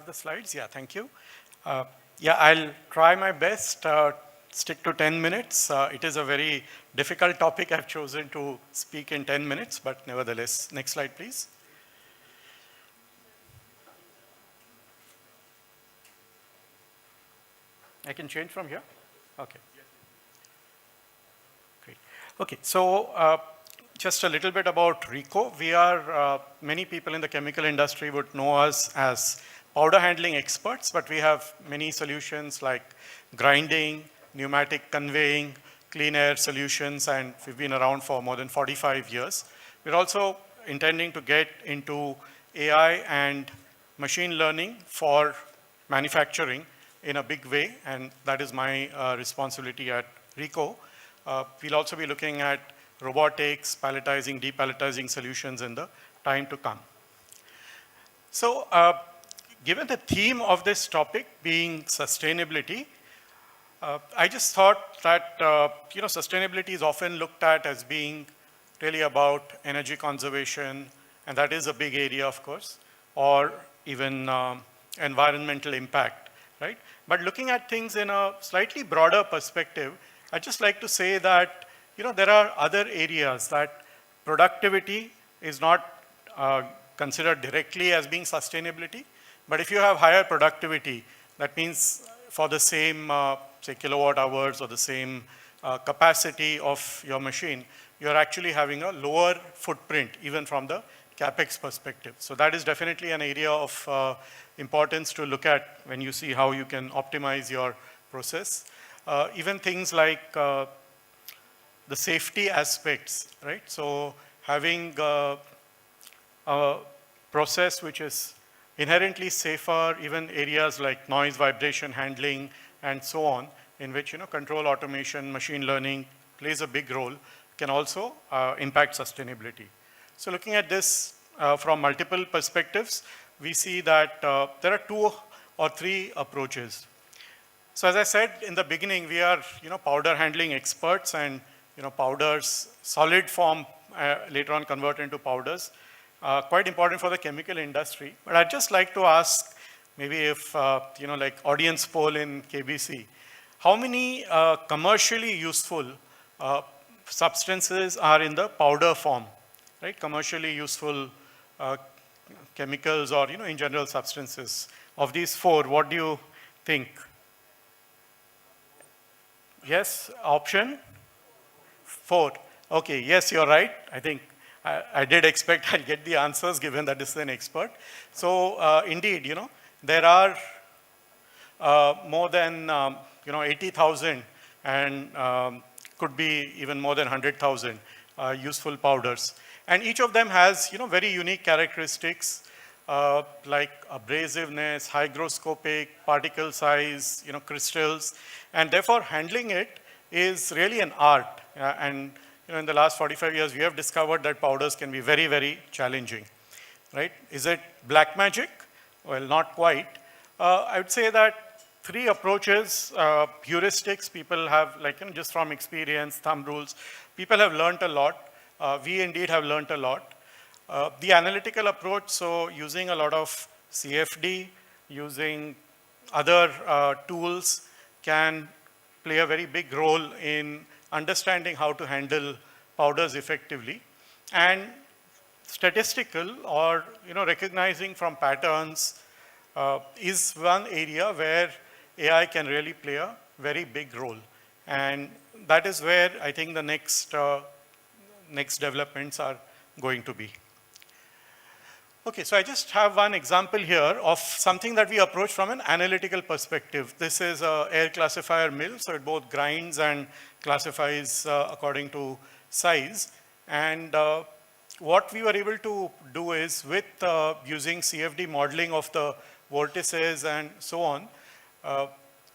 the slides? Yeah, thank you. Yeah, I'll try my best, stick to 10 minutes. It is a very difficult topic I've chosen to speak in 10 minutes, but nevertheless. Next slide, please. I can change from here? Okay. Great. Okay, so just a little bit about RICO. We are, many people in the chemical industry would know us as powder handling experts, but we have many solutions like grinding, pneumatic conveying, clean air solutions, and we've been around for more than 45 years. We're also intending to get into AI and machine learning for manufacturing in a big way, and that is my responsibility at RICO. We'll also be looking at robotics, palletizing, depalletizing solutions in the time to come. So, given the theme of this topic being sustainability, I just thought that sustainability is often looked at as being really about energy conservation, and that is a big area, of course, or even environmental impact, right? But looking at things in a slightly broader perspective, I'd just like to say that there are other areas that productivity is not considered directly as being sustainability, but if you have higher productivity, that means for the same, say, kilowatt hours or the same capacity of your machine, you're actually having a lower footprint, even from the CapEx perspective. So that is definitely an area of importance to look at when you see how you can optimize your process. Even things like the safety aspects, right? So having a process which is inherently safer, even areas like noise, vibration handling, and so on, in which control automation, machine learning plays a big role, can also impact sustainability. So looking at this from multiple perspectives, we see that there are 2 or 3 approaches. So as I said in the beginning, we are powder handling experts, and powders, solid form later on convert into powders, quite important for the chemical industry. But I'd just like to ask, maybe if like audience poll in KBC, how many commercially useful substances are in the powder form, right? Commercially useful chemicals or in general substances. Of these 4, what do you think? Yes, option 4. Okay, yes, you're right. I think I did expect I'd get the answers given that this is an expert. So indeed, there are more than 80,000 and could be even more than 100,000 useful powders. And each of them has very unique characteristics like abrasiveness, hygroscopic, particle size, crystals, and therefore handling it is really an art. And in the last 45 years, we have discovered that powders can be very, very challenging, right? Is it black magic? Well, not quite. I would say that 3 approaches, heuristics, people have, just from experience, thumb rules, people have learned a lot. We indeed have learned a lot. The analytical approach, so using a lot of CFD, using other tools can play a very big role in understanding how to handle powders effectively. And statistical or recognizing from patterns is one area where AI can really play a very big role. And that is where I think the next developments are going to be. Okay, so I just have one example here of something that we approach from an analytical perspective. This is an air classifier mill, so it both grinds and classifies according to size. And what we were able to do is, with using CFD modeling of the vortices and so on,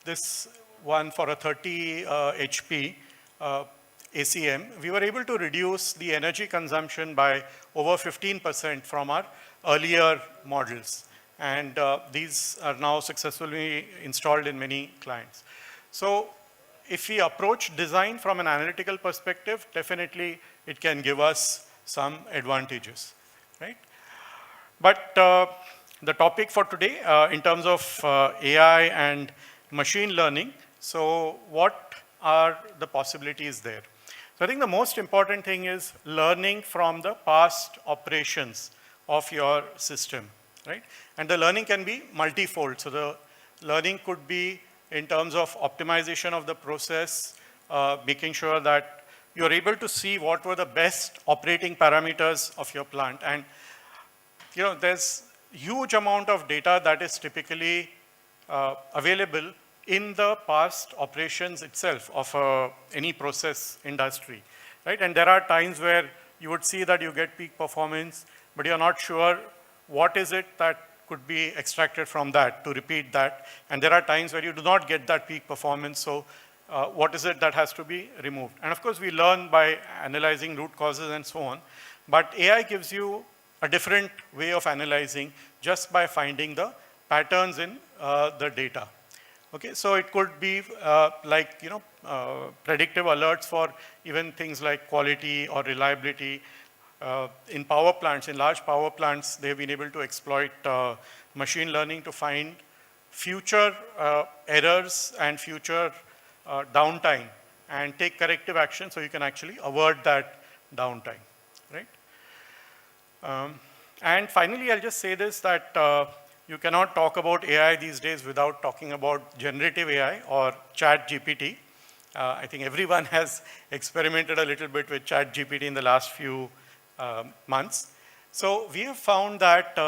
this one for a 30 HP ACM, we were able to reduce the energy consumption by over 15% from our earlier models. And these are now successfully installed in many clients. So if we approach design from an analytical perspective, definitely it can give us some advantages, right? But the topic for today in terms of AI and machine learning. So what are the possibilities there? So I think the most important thing is learning from the past operations of your system, right? And the learning can be multifold. So the learning could be in terms of optimization of the process, making sure that you're able to see what were the best operating parameters of your plant. And there's huge amount of data that is typically available in the past operations itself of any process industry, right? And there are times where you would see that you get peak performance, but you're not sure what is it that could be extracted from that to repeat that. And there are times where you do not get that peak performance, so what is it that has to be removed? And of course, we learn by analyzing root causes and so on, but AI gives you a different way of analyzing just by finding the patterns in the data. Okay, so it could be predictive alerts for even things like quality or reliability. In power plants, in large power plants, they've been able to exploit machine learning to find future errors and future downtime and take corrective action so you can actually avert that downtime, right? And finally, I'll just say this, that you cannot talk about AI these days without talking about generative AI or ChatGPT. I think everyone has experimented a little bit with ChatGPT in the last few months. So we have found that,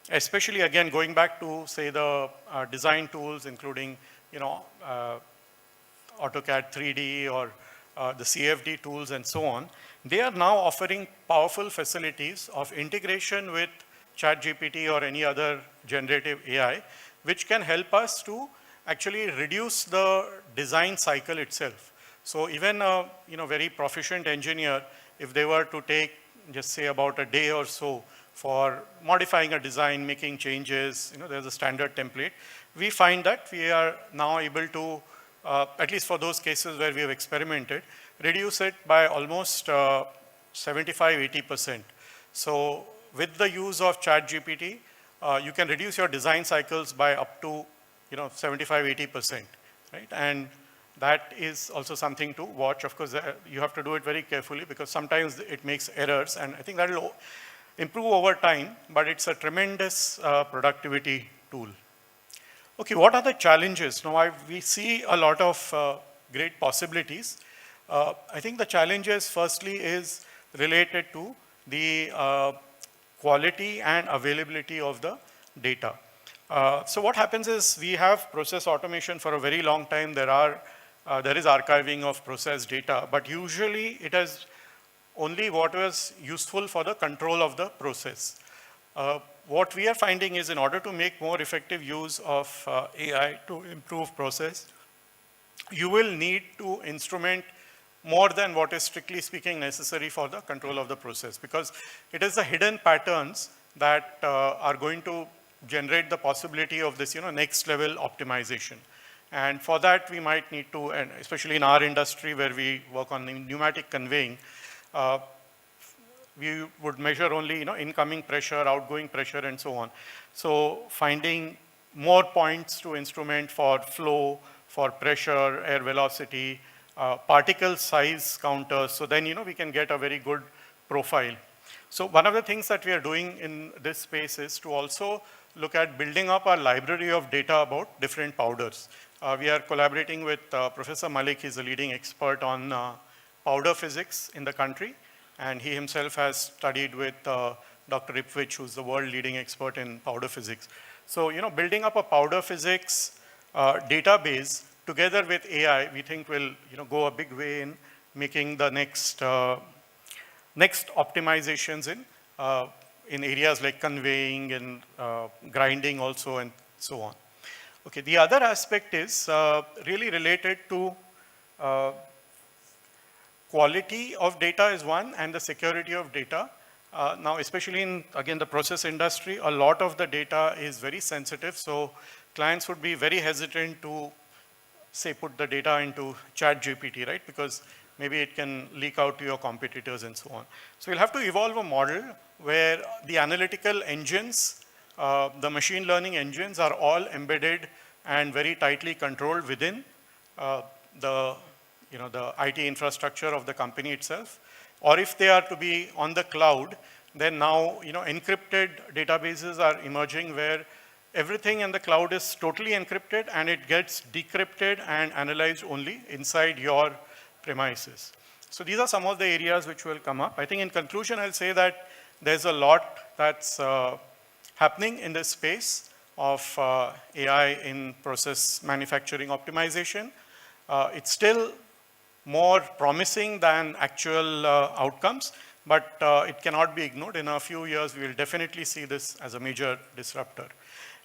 especially again, going back to say the design tools, including AutoCAD 3D or the CFD tools and so on, they are now offering powerful facilities of integration with ChatGPT or any other generative AI, which can help us to actually reduce the design cycle itself. So even a very proficient engineer, if they were to take just say about a day or so for modifying a design, making changes, there's a standard template, we find that we are now able to, at least for those cases where we have experimented, reduce it by almost 75–80%. So with the use of ChatGPT, you can reduce your design cycles by up to 75–80%, right? And that is also something to watch. Of course, you have to do it very carefully because sometimes it makes errors, and I think that will improve over time, but it's a tremendous productivity tool. Okay, what are the challenges? Now, we see a lot of great possibilities. I think the challenges, firstly, is related to the quality and availability of the data. So what happens is we have process automation for a very long time. There is archiving of process data, but usually it is only what was useful for the control of the process. What we are finding is in order to make more effective use of AI to improve process, you will need to instrument more than what is strictly speaking necessary for the control of the process, because it is the hidden patterns that are going to generate the possibility of this next level optimization. And for that, we might need to, and especially in our industry where we work on pneumatic conveying, we would measure only incoming pressure, outgoing pressure, and so on. So finding more points to instrument for flow, for pressure, air velocity, particle size counters, so then we can get a very good profile. So one of the things that we are doing in this space is to also look at building up a library of data about different powders. We are collaborating with Professor Malik. He's a leading expert on powder physics in the country, and he himself has studied with Dr. Ipwich, who's the world leading expert in powder physics. So building up a powder physics database together with AI, we think will go a big way in making the next optimizations in areas like conveying and grinding also, and so on. Okay, the other aspect is really related to quality of data is one, and the security of data. Now, especially in, again, the process industry, a lot of the data is very sensitive, so clients would be very hesitant to, say, put the data into ChatGPT, right? Because maybe it can leak out to your competitors and so on. So we'll have to evolve a model where the analytical engines the machine learning engines are all embedded and very tightly controlled within the IT infrastructure of the company itself. Or if they are to be on the cloud, then now encrypted databases are emerging where everything in the cloud is totally encrypted and it gets decrypted and analyzed only inside your premises. So these are some of the areas which will come up. I think in conclusion, I'll say that there's a lot that's happening in this space of AI in process manufacturing optimization. It's still more promising than actual outcomes, but it cannot be ignored. In a few years, we will definitely see this as a major disruptor.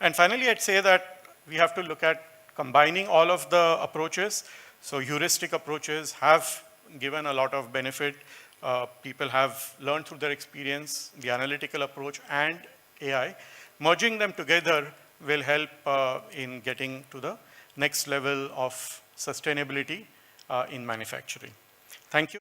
And finally, I'd say that we have to look at combining all of the approaches. So heuristic approaches have given a lot of benefit. People have learned through their experience, the analytical approach and AI. Merging them together will help in getting to the next level of sustainability in manufacturing. Thank you.